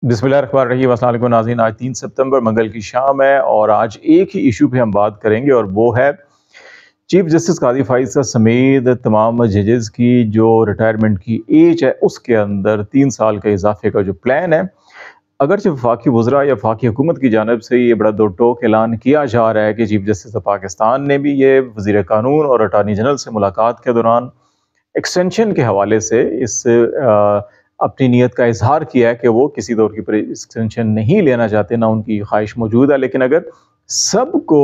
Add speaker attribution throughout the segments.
Speaker 1: बिस्मिल्लाहिर्रहमानिर्रहीम। अस्सलाम वालेकुम नाज़रीन। आज 3 सितंबर मंगल की शाम है और आज एक ही इशू पे हम बात करेंगे और वो है चीफ जस्टिस कादी फ़ाइज़ समेत तमाम जजेस की जो रिटायरमेंट की एज है उसके अंदर 3 साल के इजाफे का जो प्लान है। अगरचे वफाकी वज़रा या वफाकी हुकूमत की जानिब से ये बड़ा दो टोक ऐलान किया जा रहा है कि चीफ जस्टिस ऑफ पाकिस्तान ने भी ये वज़ीर कानून और अटॉर्नी जनरल से मुलाकात के दौरान एक्सटेंशन के हवाले से अपनी नीयत का इजहार किया है कि वो किसी दौर की एक्सटेंशन नहीं लेना चाहते, ना उनकी ख्वाहिश मौजूद है। लेकिन अगर सबको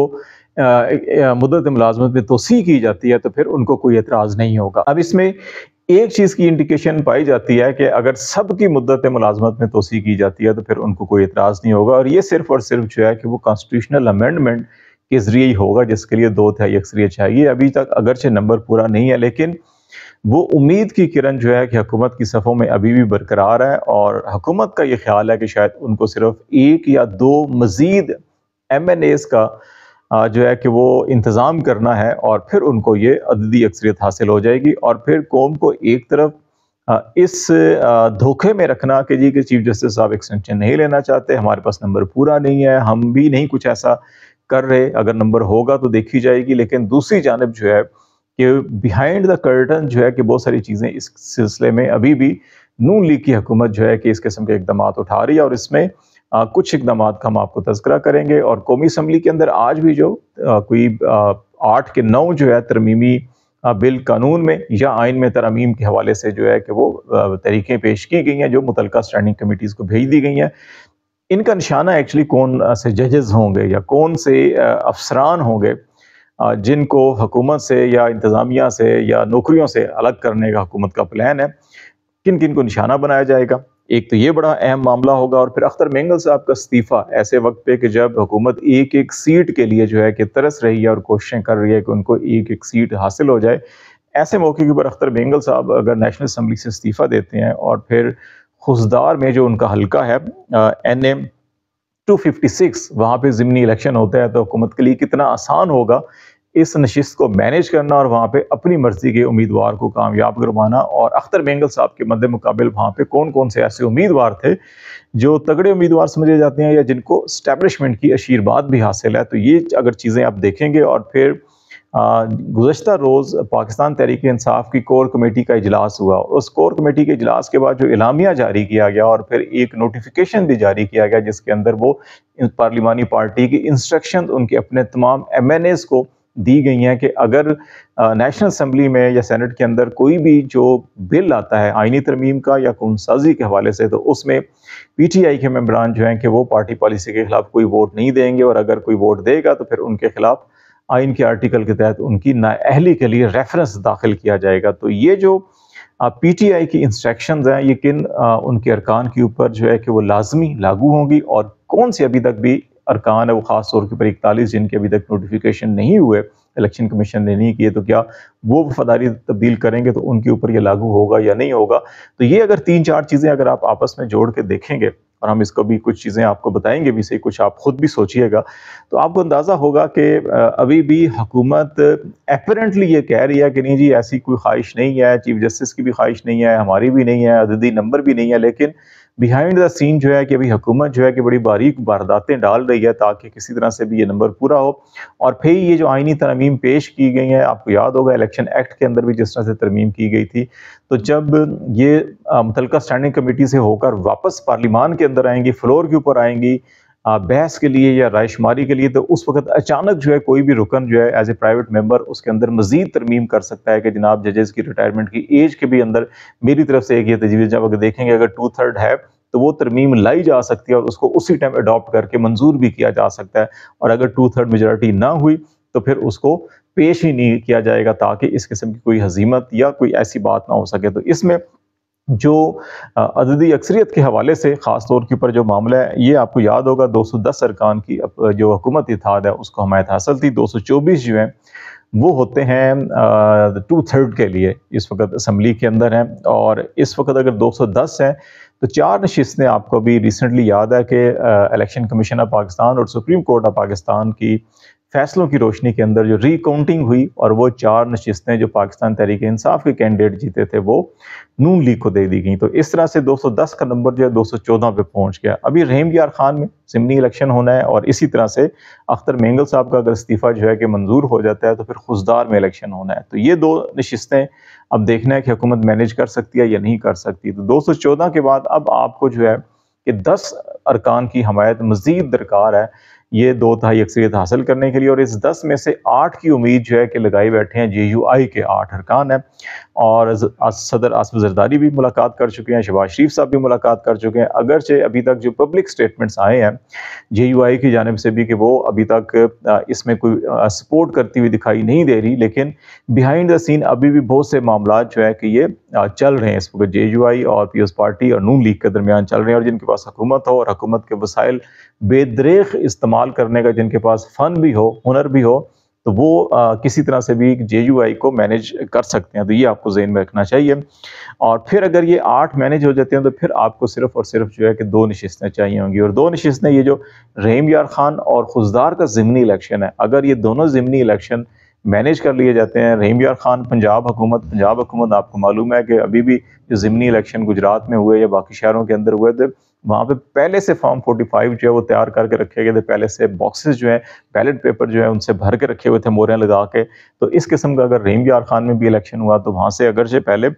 Speaker 1: मुद्दत मुलाजमत में तोसी की जाती है तो फिर उनको कोई एतराज़ नहीं होगा। अब इसमें एक चीज़ की इंडिकेशन पाई जाती है कि अगर सबकी मुद्दत मुलाजमत में तोसी की जाती है तो फिर उनको कोई एतराज़ नहीं होगा, और ये सिर्फ और सिर्फ जो है कि वो कॉन्स्टिट्यूशनल अमेंडमेंट के ज़रिए ही होगा जिसके लिए 2/3 अक्सरियत चाहिए। अभी तक अगरचे नंबर पूरा नहीं है, लेकिन वो उम्मीद की किरण जो है कि हुकूमत की सफ़ों में अभी भी बरकरार है और हुकूमत का ये ख्याल है कि शायद उनको सिर्फ 1 या 2 मज़ीद MNAs का जो है कि वो इंतज़ाम करना है और फिर उनको ये अददी अक्सरियत हासिल हो जाएगी। और फिर कौम को एक तरफ इस धोखे में रखना कि जी कि चीफ जस्टिस साहब एक्सटेंशन नहीं लेना चाहते, हमारे पास नंबर पूरा नहीं है, हम भी नहीं कुछ ऐसा कर रहे, अगर नंबर होगा तो देखी जाएगी। लेकिन दूसरी जानिब जो है कि बिहाइंड द कर्टन जो है कि बहुत सारी चीज़ें इस सिलसिले में अभी भी नून लीग की हुकूमत जो है कि इस किस्म के इकदाम उठा रही है, और इसमें कुछ इकदाम का हम आपको तज़किरा करेंगे। और कौमी असम्बली के अंदर आज भी जो कोई 8 के 9 जो है तरमीमी बिल कानून में या आइन में तरमीम के हवाले से जो है कि वो तरीक़ें पेश की गई हैं जो मुतल्लिका स्टैंडिंग कमेटीज़ को भेज दी गई हैं। इनका निशाना एक्चुअली कौन से जजेस होंगे या कौन से अफसरान होंगे जिनको हुकूमत से या इंतज़ामिया से या नौकरियों से अलग करने का हुकूमत का प्लान है, किन किन को निशाना बनाया जाएगा। एक तो ये बड़ा अहम मामला होगा, और फिर अख्तर मेंगल साहब का इस्तीफ़ा ऐसे वक्त पे कि जब हुकूमत एक एक सीट के लिए जो है कि तरस रही है और कोशिशें कर रही है कि उनको एक एक सीट हासिल हो जाए। ऐसे मौके के ऊपर अख्तर मेंगल साहब अगर नेशनल असम्बली से इस्तीफ़ा देते हैं और फिर खुसदार में जो उनका हल्का है NM 256 वहाँ पे ज़िमनी इलेक्शन होता है, तो हुकूमत के लिए कितना आसान होगा इस नशिस्त को मैनेज करना और वहाँ पे अपनी मर्जी के उम्मीदवार को कामयाब करवाना। और अख्तर मेंगल साहब के मद्दे मुकाबिल वहाँ पे कौन कौन से ऐसे उम्मीदवार थे जो तगड़े उम्मीदवार समझे जाते हैं या जिनको स्टैब्लिशमेंट की आशीर्वाद भी हासिल है। तो ये अगर चीज़ें आप देखेंगे, और फिर गुज़श्ता रोज़ पाकिस्तान तहरीक इंसाफ की कोर कमेटी का इजलास हुआ, और उस कोर कमेटी के इजलास के बाद जो इलामिया जारी किया गया और फिर एक नोटिफिकेशन भी जारी किया गया जिसके अंदर वो पार्लिमानी पार्टी की इंस्ट्रक्शन उनके अपने तमाम MNAs को दी गई हैं कि अगर नेशनल असम्बली में या सेनेट के अंदर कोई भी जो बिल आता है आइनी तरमीम का या कानून साजी के हवाले से, तो उसमें PTI के मेंबरान जो हैं कि वो पार्टी पॉलिसी के खिलाफ कोई वोट नहीं देंगे, और अगर कोई वोट देगा तो फिर उनके खिलाफ आइन के आर्टिकल के तहत उनकी नाअहली के लिए रेफरेंस दाखिल किया जाएगा। तो ये जो PTI की इंस्ट्रक्शंस हैं यकीन उनके अरकान के ऊपर जो है कि वो लाजमी लागू होंगी, और कौन से अभी तक भी अरकान है वो ख़ास तौर के ऊपर 41 जिनके अभी तक नोटिफिकेशन नहीं हुए, इलेक्शन कमीशन ने नहीं किए, तो क्या वो वफादारी तब्दील करेंगे तो उनके ऊपर ये लागू होगा या नहीं होगा। तो ये अगर 3-4 चीज़ें अगर आप आपस में जोड़ के देखेंगे, और हम इसको भी कुछ चीज़ें आपको बताएंगे भी सही, कुछ आप खुद भी सोचिएगा, तो आपको अंदाज़ा होगा कि अभी भी हुकूमत एपरेंटली ये कह रही है कि नहीं जी ऐसी कोई ख्वाहिश नहीं है, चीफ जस्टिस की भी ख्वाहिश नहीं है, हमारी भी नहीं है, अददी नंबर भी नहीं है, लेकिन बिहाइंड द सीन जो है कि अभी हुकूमत जो है कि बड़ी बारीक वारदातें डाल रही है ताकि किसी तरह से भी ये नंबर पूरा हो। और फिर ये जो आइनी तरमीम पेश की गई हैं, आपको याद होगा इलेक्शन एक्ट के अंदर भी जिस तरह से तरमीम की गई थी, तो जब ये मुतल्लिका स्टैंडिंग कमेटी से होकर वापस पार्लिमान के अंदर आएंगी, फ्लोर के ऊपर आएंगी बहस के लिए या रायशुमारी के लिए, तो उस वक्त अचानक जो है कोई भी रुकन जो है एज ए प्राइवेट मेंबर उसके अंदर मजीद तरमीम कर सकता है कि जनाब जजेस की रिटायरमेंट की एज के भी अंदर मेरी तरफ से एक ये तजवीज़, जब अगर देखेंगे अगर 2/3 है तो वो तरमीम लाई जा सकती है और उसको उसी टाइम अडॉप्ट करके मंजूर भी किया जा सकता है, और अगर 2/3 मेजॉरिटी ना हुई तो फिर उसको पेश ही नहीं किया जाएगा ताकि इस किस्म की कोई हजीमत या कोई ऐसी बात ना हो सके। तो इसमें जो अददी अक्सरियत के हवाले से ख़ास तौर के ऊपर जो मामला है, ये आपको याद होगा 210 अरकान की जो हुकूमत इत्तेहाद है उसको हमायत हासिल थी। 224 जो हैं वो होते हैं 2/3 के लिए इस वक्त असम्बली के अंदर हैं, और इस वक्त अगर 210 हैं तो 4 नशिस्तें आपको भी रिसेंटली याद है कि इलेक्शन कमीशन ऑफ पाकिस्तान और सुप्रीम कोर्ट ऑफ पाकिस्तान की फैसलों की रोशनी के अंदर जो रीकाउंटिंग हुई और वो 4 नशिस्तें जो पाकिस्तान तहरीक इंसाफ के कैंडिडेट जीते थे वो नून लीग को दे दी गई। तो इस तरह से 210 का नंबर जो है 214 पे पहुंच गया। अभी रहीम यार खान में ज़िमनी इलेक्शन होना है और इसी तरह से अख्तर मेंगल साहब का अगर इस्तीफ़ा जो है कि मंजूर हो जाता है तो फिर खुशदार में इलेक्शन होना है। तो ये 2 नशिस्तें अब देखना है कि हुकूमत मैनेज कर सकती है या नहीं कर सकती। तो 214 के बाद अब आपको जो है कि 10 अरकान की हमायत मज़ीद दरकार है ये 2/3 अक्सरियत हासिल करने के लिए, और इस 10 में से 8 की उम्मीद जो है कि लगाई बैठे हैं JUI के 8 अरकान हैं। और सदर आसिफ जरदारी भी मुलाकात कर चुके हैं, शहबाज शरीफ साहब भी मुलाकात कर चुके हैं। अगरचे अभी तक जो पब्लिक स्टेटमेंट्स आए हैं JUI की जानिब से भी कि वो अभी तक इसमें कोई सपोर्ट करती हुई दिखाई नहीं दे रही, लेकिन बिहाइंड द सीन अभी भी बहुत से मामला जो है कि ये चल रहे हैं इस वक्त JUI और पीपल्स पार्टी और नून लीग के दरमियान चल रहे हैं। और जिनके पास हुकूमत हो और हुकूमत के वसाइल बेदरेख इस्तेमाल करने का, जिनके पास फन भी हो, हुनर भी हो, तो वो किसी तरह से भी JUI को मैनेज कर सकते हैं। तो ये आपको ज़हन में रखना चाहिए। और फिर अगर ये 8 मैनेज हो जाते हैं तो फिर आपको सिर्फ और सिर्फ जो है कि 2 नशिस्तें चाहिए होंगी। और 2 नशिस्तें ये जो रहीम यार खान और खुशदार का ज़िमनी इलेक्शन है, अगर ये दोनों ज़िमनी इलेक्शन मैनेज कर लिए जाते हैं, रहीम यार खान पंजाब हुकूमत आपको मालूम है कि अभी भी जो ज़िमनी इलेक्शन गुजरात में हुए या बाकी शहरों के अंदर हुए थे, वहाँ पे पहले से फॉर्म 45 जो है वो तैयार करके रखे गए थे, पहले से बॉक्सेस जो है बैलेट पेपर जो है उनसे भर के रखे हुए थे मोहरें लगा के। तो इस किस्म का अगर रहीम यार खान में भी इलेक्शन हुआ तो वहाँ से अगर से पहले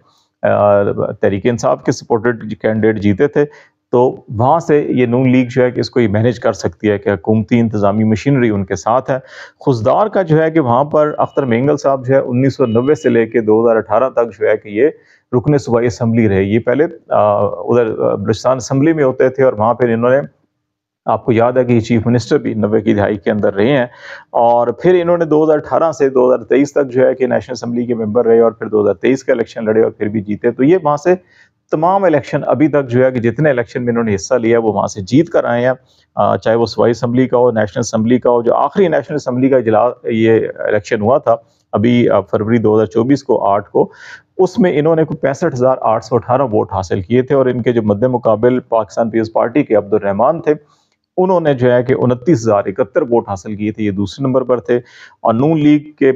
Speaker 1: तहरीक इंसाफ के सपोर्टेड कैंडिडेट जीते थे, तो वहाँ से ये नून लीग जो है कि इसको ये मैनेज कर सकती है कि हुकूमती इंतज़ामी मशीनरी उनके साथ है। खुशदार का जो है कि वहाँ पर अख्तर मेंगल साहब जो है 1990 से लेके 2018 तक जो है कि ये रुकने सूबाई असम्बली रहे। ये पहले उधर बलूचिस्तान असम्बली में होते थे और वहाँ पर इन्होंने, आपको याद है कि चीफ मिनिस्टर भी 90 की दहाई के अंदर रहे हैं। और फिर इन्होंने 2018 से 2023 तक जो है कि नेशनल असम्बली के मेंबर रहे और फिर 2023 का इलेक्शन लड़े और फिर भी जीते। तो ये वहाँ से तमाम इलेक्शन अभी तक जो है कि जितने इलेक्शन में इन्होंने हिस्सा लिया वो वहाँ से जीत कर आए हैं, चाहे वो सूबाई असम्बली का हो, नेशनल असम्बली का हो। जो आखिरी नेशनल असम्बली का ये इलेक्शन हुआ था अभी फरवरी 2024 को 8 को, उसमें इन्होंने कोई 65,818 वोट हासिल किए थे। और इनके जो मद्दे मुकाबिल पाकिस्तान पीपल्स पार्टी के अब्दुल रहमान थे, उन्होंने जो है कि 29,071 वोट हासिल किए थे, ये दूसरे नंबर पर थे। और नून लीग के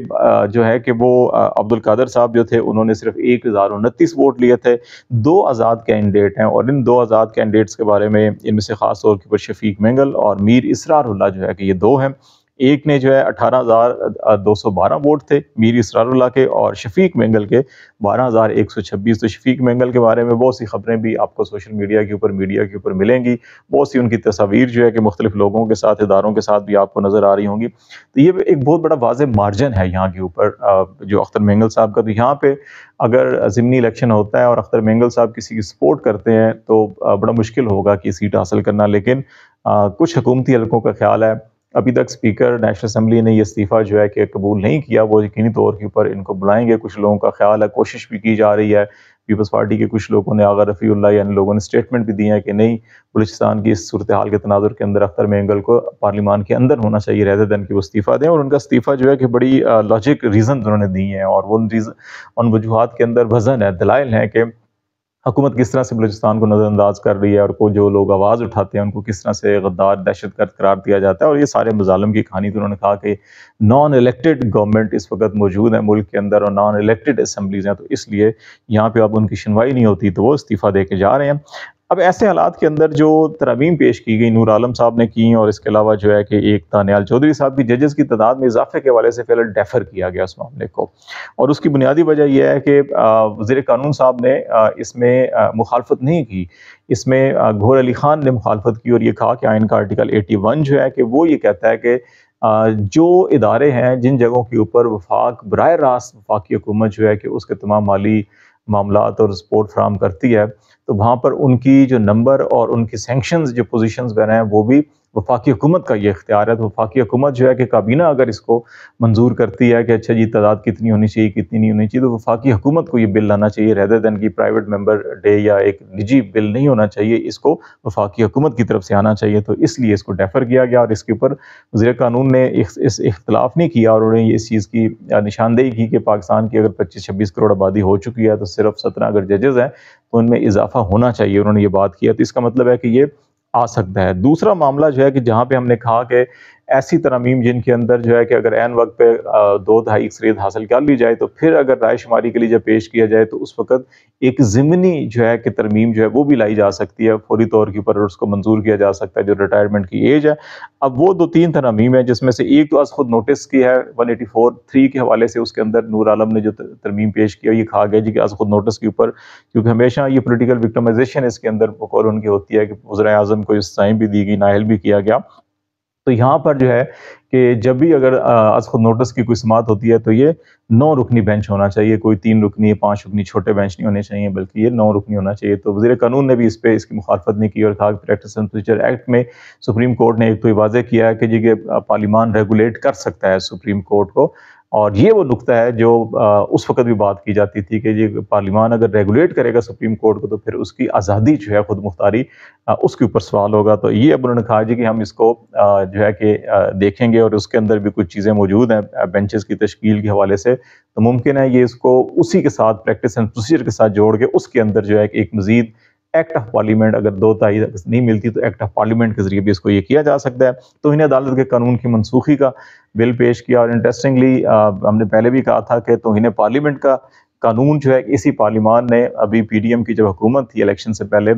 Speaker 1: जो है कि वो अब्दुल कादर साहब जो थे उन्होंने सिर्फ 1,029 वोट लिए थे। 2 आज़ाद कैंडिडेट हैं और इन 2 आज़ाद कैंडिडेट्स के बारे में इनमें से ख़ास तौर के ऊपर शफीक मेंगल और मीर इसरारुल्लाह जो है कि ये 2 हैं। एक ने जो है 18,212 वोट थे मीर इसरारुल्लाह के, और शफीक मेंगल के 12,126। तो शफीक मेंगल के बारे में बहुत सी खबरें भी आपको सोशल मीडिया के ऊपर मिलेंगी, बहुत सी उनकी तस्वीर जो है कि मुख्तलिफ लोगों के साथ, इदारों के साथ भी आपको नज़र आ रही होंगी। तो ये एक बहुत बड़ा वाज़ेह मार्जिन है यहाँ के ऊपर जो अख्तर मेंगल साहब का। तो यहाँ पे अगर ज़िमनी इलेक्शन होता है और अख्तर मेंगल साहब किसी की सपोर्ट करते हैं तो बड़ा मुश्किल होगा कि सीट हासिल करना। लेकिन कुछ हुकूमती हलकों का ख्याल है, अभी तक स्पीकर नेशनल असम्बली ने ये इस्तीफ़ा जो है कि कबूल नहीं किया, वो यकीनी तौर के ऊपर इनको बुलाएंगे। कुछ लोगों का ख्याल है, कोशिश भी की जा रही है, पीपल्स पार्टी के कुछ लोगों ने, आगा रफ़ीउल्लाह यानी लोगों ने स्टेटमेंट भी दिए हैं कि नहीं, बलूचिस्तान की इस सूरत हाल के तनाजुर के अंदर अख्तर मेंगल को पार्लिमान के अंदर होना चाहिए रहते दिन कि वो इस्तीफ़ा दें। और उनका इस्तीफ़ा जो है कि बड़ी लॉजिक रीज़न उन्होंने दिए हैं, और वो उन वजूहात के अंदर वज़न है, दलाइल हैं कि हुकूमत किस तरह से बलूचिस्तान को नज़रअंदाज कर रही है और को जो लोग आवाज़ उठाते हैं उनको किस तरह से गद्दार, दहशतगर्द करार दिया जाता है। और ये सारे मज़ालिम की कहानी। तो उन्होंने कहा कि नॉन इलेक्टेड गवर्नमेंट इस वक्त मौजूद है मुल्क के अंदर और नॉन इलेक्टेड असम्बलीज़ हैं, तो इसलिए यहाँ पे अब उनकी सुनवाई नहीं होती, तो वो इस्तीफ़ा दे के जा रहे हैं। अब ऐसे हालात के अंदर जो तरमीम पेश की गई नूर आलम साहब ने की, और इसके अलावा जो है कि एक निहाल चौधरी साहब की जजेस की तादाद में इजाफे के हवाले से फिलहाल डेफर किया गया उस मामले को। और उसकी बुनियादी वजह यह है कि वज़ीर कानून साहब ने इसमें मुखालफत नहीं की। इसमें गौहर अली खान ने मुखालफत की और ये कहा कि आइन का आर्टिकल 81 जो है कि वो ये कहता है कि जो इदारे हैं जिन जगहों के ऊपर वफाक बराह रास्त वफाकी हुकूमत जो है कि उसके तमाम माली मामलात और सपोर्ट फ्राहम करती है, तो वहाँ पर उनकी जो नंबर और उनकी सैंक्शंस जो पोजीशंस बने हैं वो भी वफाकी हुकूमत का ये इख्तियार है। तो वफाकी हुकूमत जो है कि काबीना अगर इसको मंजूर करती है कि अच्छा जी तादाद कितनी होनी चाहिए, कितनी नहीं होनी चाहिए, तो वफाकी हुकूमत को ये बिल लाना चाहिए रेदर देन की प्राइवेट मेंबर डे या एक निजी बिल नहीं होना चाहिए, इसको वफाकी हुकूमत की तरफ से आना चाहिए। तो इसलिए इसको डेफर किया गया और इसके ऊपर वज़ीर कानून ने इस इख्तलाफ नहीं किया और उन्होंने इस चीज़ की निशानदेही की कि पाकिस्तान की अगर 25-26 करोड़ आबादी हो चुकी है तो सिर्फ 17 अगर जजेज़ हैं तो उनमें इजाफा होना चाहिए, उन्होंने ये बात किया। तो इसका मतलब है कि ये आ सकता है। दूसरा मामला जो है कि जहाँ पे हमने कहा कि ایسی ترامیم جن کے اندر جو ہے کہ اگر عین وقت پہ 2 دہائی اکثریت حاصل کر لی جائے تو پھر اگر رائے شماری کے لیے جب پیش کیا جائے تو اس وقت ایک ضمنی جو ہے کہ ترمیم جو ہے وہ بھی لائی جا سکتی ہے فوری طور کے اوپر، اور اس کو منظور کیا جا سکتا ہے جو ریٹائرمنٹ کی ایج ہے۔ اب وہ 2-3 ترامیم ہیں جس میں سے ایک تو از خود نوٹس کی ہے 184(3) کے حوالے سے، اس کے اندر نور عالم نے جو ترمیم پیش کیا یہ کہا گیا جی کہ از خود نوٹس کے اوپر، کیونکہ ہمیشہ یہ پولیٹیکل وکٹمائزیشن اس کے اندر بقول ان کی ہوتی ہے کہ وزراء اعظم کو اس ٹائم بھی دی گئی، نااہل بھی کیا گیا۔ تو یہاں پر جو ہے کہ جب بھی اگر از خود نوٹس کی کوئی سماعت ہوتی ہے تو یہ 9 رکنی بینچ ہونا چاہیے، کوئی 3 رکنی 5 رکنی چھوٹے بینچ نہیں ہونے چاہیے، بلکہ یہ 9 رکنی ہونا چاہیے۔ تو وزیر قانون نے بھی اس پہ اس کی مخالفت نہیں کی اور کہا کہ پریکٹس اینڈ پروسیجر ایکٹ میں سپریم کورٹ نے ایک تو یہ واضح کیا ہے کہ جی کہ پارلیمان ریگولیٹ کر سکتا ہے سپریم کورٹ کو، اور یہ وہ نقطہ ہے جو اس وقت بھی بات کی جاتی تھی کہ یہ پارلیمان اگر ریگولیٹ کرے گا سپریم کورٹ کو تو پھر اس کی آزادی جو ہے خود مختاری اس کے اوپر سوال ہوگا۔ تو یہ اب انہوں نے کہا جی کہ ہم اس کو جو ہے کہ دیکھیں گے، اور اس کے اندر بھی کچھ چیزیں موجود ہیں بینچز کی تشکیل کے حوالے سے، تو ممکن ہے یہ اس کو اسی کے ساتھ پریکٹس اینڈ پروسیجر کے ساتھ جوڑ کے اس کے اندر جو ہے کہ ایک مزید ایکٹ آف پارلیمنٹ، اگر 2 تہائی نہیں ملتی تو ایکٹ آف پارلیمنٹ کے ذریعے بھی اس کو یہ کیا جا سکتا ہے۔ تو انہیں عدالت کے قانون کی منسوخی کا بل پیش کیا، اور انٹرسٹنگلی ہم نے پہلے بھی کہا تھا کہ توہین پارلیمنٹ کا قانون جو ہے اسی پارلیمان نے ابھی پی ڈی ایم کی جب حکومت تھی الیکشن سے پہلے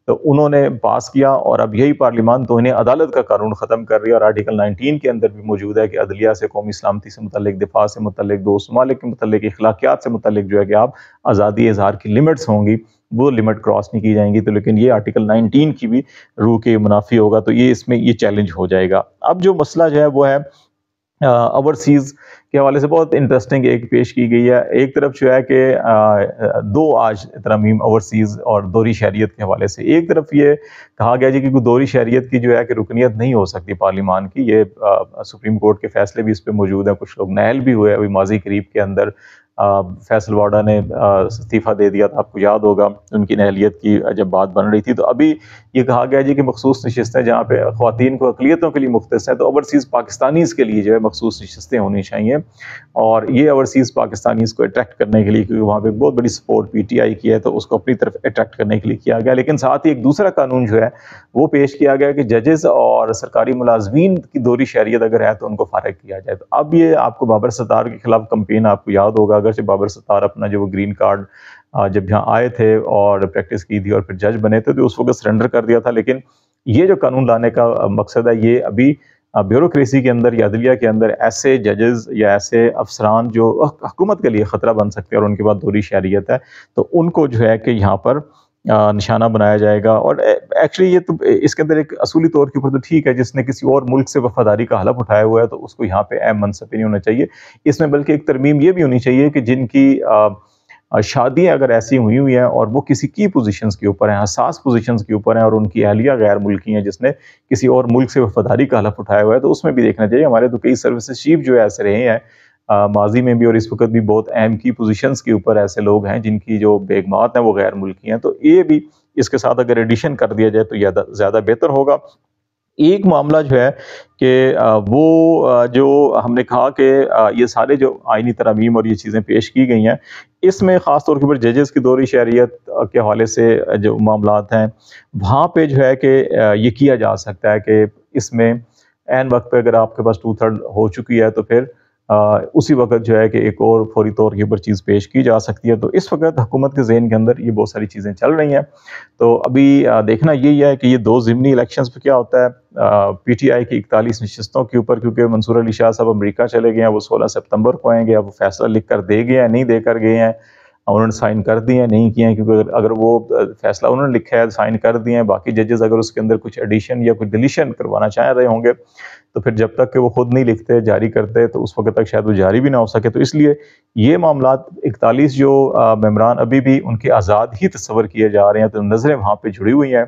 Speaker 1: تو انہوں نے پاس کیا، اور اب یہی پارلیمان توہین عدالت کا قانون ختم کر رہی ہے، اور آرٹیکل 19 کے اندر بھی موجود ہے کہ عدلیہ سے، قومی سلامتی سے متعلق، دفاع سے متعلق، دوست ممالک کے متعلق، اخلاقیات سے متعلق جو ہے کہ آپ آزادی اظہار کی لمٹس ہوں گی وہ لمٹ کراس نہیں کی جائیں گی، تو لیکن یہ آرٹیکل 19 کی بھی روح کے منافی ہوگا، تو یہ اس میں یہ چیلنج ہو جائے گا۔ اب جو مسئلہ جو ہے وہ ہے اوورسیز کے حوالے سے بہت انٹرسٹنگ ایک پیش کی گئی ہے۔ ایک طرف جو ہے کہ 2 آج ترامیم اوورسیز اور دوہری شہریت کے حوالے سے، ایک طرف یہ کہا گیا جی کہ دوہری شہریت کی جو ہے کہ رکنیت نہیں ہو سکتی پارلیمان کی، یہ سپریم کورٹ کے فیصلے بھی اس پہ موجود ہیں، کچھ لوگ نااہل بھی ہوئے ابھی ماضی قریب کے اندر۔ فیصل واڈا نے استعفیٰ دے دیا تھا، آپ کو یاد ہوگا ان کی نااہلیت کی جب بات بن رہی تھی، تو ابھی یہ کہا گیا جی کہ مخصوص نشستیں جہاں پہ خواتین کو اقلیتوں کے لیے مختص ہیں تو اوورسیز پاکستانیز کے لیے جو ہے مخصوص نشستیں ہونی چاہیے، اور یہ اوورسیز پاکستانیز کو اٹریکٹ کرنے کے لیے، کیونکہ وہاں پہ بہت بڑی سپورٹ پی ٹی آئی کی ہے، تو اس کو اپنی طرف اٹریکٹ کرنے کے لیے کیا گیا۔ لیکن ساتھ ہی ایک دوسرا قانون جو ہے وہ پیش کیا گیا کہ ججز اور سرکاری ملازمین کی دوہری شہریت اگر ہے تو ان کو فارغ کیا جائے۔ تو اب یہ آپ کو بابر ستار کے خلاف کمپین آپ کو یاد ہوگا، اگرچہ بابر ستار اپنا جو وہ گرین کارڈ جب یہاں آئے تھے اور پریکٹس کی تھی اور پھر جج بنے تھے تو اس وقت سرنڈر کر دیا تھا، لیکن یہ جو قانون لانے کا مقصد ہے یہ ابھی بیوروکریسی کے اندر یا عدلیہ کے اندر ایسے ججز یا ایسے افسران جو حکومت کے لیے خطرہ بن سکتے ہیں اور ان کے بعد دوہری شہریت ہے تو ان کو جو ہے کہ یہاں پر نشانہ بنایا جائے گا۔ اور ایکچولی یہ تو اس کے اندر ایک اصولی طور کے اوپر تو ٹھیک ہے، جس نے کسی اور ملک سے وفاداری کا حلف اٹھایا ہوا ہے تو اس کو یہاں پہ اہم منصب نہیں ہونا چاہیے۔ اس میں بلکہ ایک ترمیم یہ بھی ہونی چاہیے کہ جن کی شادیاں اگر ایسی ہوئی ہیں اور وہ کسی کی پوزیشنز کے اوپر ہیں، حساس پوزیشنز کے اوپر ہیں، اور ان کی اہلیہ غیر ملکی ہیں جس نے کسی اور ملک سے وفاداری کا حلف اٹھایا ہوا ہے، تو اس میں بھی دیکھنا چاہیے۔ ہمارے تو کئی سروسز چیف جو ایسے رہے ہیں ماضی میں بھی اور اس وقت بھی، بہت اہم کی پوزیشنز کے اوپر ایسے لوگ ہیں جن کی جو بیگمات ہیں وہ غیر ملکی ہیں، تو یہ بھی اس کے ساتھ اگر ایڈیشن کر دیا جائے تو زیادہ بہتر ہوگا۔ ایک معاملہ جو ہے کہ وہ جو ہم نے کہا کہ یہ سارے جو آئینی ترامیم اور یہ چیزیں پیش کی گئی ہیں، اس میں خاص طور کے اوپر ججز کی دوہری شہریت کے حوالے سے جو معاملات ہیں وہاں پہ جو ہے کہ یہ کیا جا سکتا ہے کہ اس میں عین وقت پہ اگر آپ کے پاس 2/3 ہو چکی ہے تو پھر اسی وقت جو ہے کہ ایک اور فوری طور کے اوپر چیز پیش کی جا سکتی ہے۔ تو اس وقت حکومت کے ذہن کے اندر یہ بہت ساری چیزیں چل رہی ہیں، تو ابھی دیکھنا یہی ہے کہ یہ 2 ضمنی الیکشنز پہ کیا ہوتا ہے۔ پی ٹی آئی کی 41 نشستوں کے اوپر کیونکہ منصور علی شاہ صاحب امریکہ چلے گئے ہیں، وہ 16 ستمبر کو آئیں گے، اب وہ فیصلہ لکھ کر دے گئے ہیں، نہیں دے کر گئے ہیں، انہوں نے سائن کر دیے ہیں، نہیں کیے ہیں، کیونکہ اگر وہ فیصلہ انہوں نے لکھا ہے سائن کر دیے ہیں، باقی ججز اگر اس کے اندر کچھ ایڈیشن یا کچھ ڈیلیشن کروانا چاہ رہے ہوں گے تو پھر جب تک کہ وہ خود نہیں لکھتے جاری کرتے تو اس وقت تک شاید وہ جاری بھی نہ ہو سکے۔ تو اس لیے یہ معاملات 41 جو ممبران ابھی بھی ان کے آزاد ہی تصور کیے جا رہے ہیں، تو نظریں وہاں پہ جڑی ہوئی ہیں۔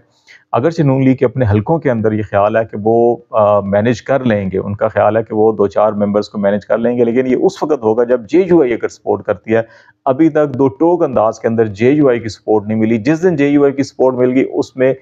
Speaker 1: اگرچہ نون لیگ کے اپنے حلقوں کے اندر یہ خیال ہے کہ وہ مینیج کر لیں گے، ان کا خیال ہے کہ وہ 2-4 ممبرز کو مینیج کر لیں گے، لیکن یہ اس وقت ہوگا جب جے یو آئی اگر سپورٹ کرتی ہے۔ ابھی تک 2 ٹوک انداز کے اندر جے یو آئی کی سپورٹ نہیں ملی، جس دن جے یو آئی کی سپورٹ مل گئی اس میں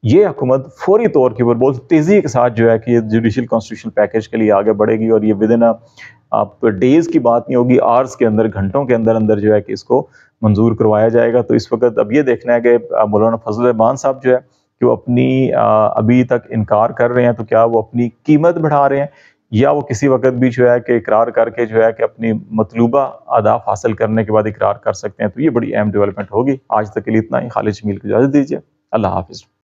Speaker 1: یہ حکومت فوری طور کے اوپر بہت تیزی کے ساتھ جو ہے کہ یہ جوڈیشل کانسٹیٹیوشن پیکج کے لیے آگے بڑھے گی، اور یہ ودن آپ ڈیز کی بات نہیں ہوگی، آورز کے اندر، گھنٹوں کے اندر اندر جو ہے کہ اس کو منظور کروایا جائے گا۔ تو اس وقت اب یہ دیکھنا ہے کہ مولانا فضل الرحمان صاحب جو ہے کہ وہ اپنی ابھی تک انکار کر رہے ہیں، تو کیا وہ اپنی قیمت بڑھا رہے ہیں، یا وہ کسی وقت بھی جو ہے کہ اقرار کر کے جو ہے کہ اپنی مطلوبہ اہداف حاصل کرنے کے بعد اقرار کر سکتے ہیں. تو یہ بڑی اہم ڈیولپمنٹ ہوگی. آج تک کے لیے اتنا ہی. خالد جمیل کو اجازت دیجیے. اللہ حافظ.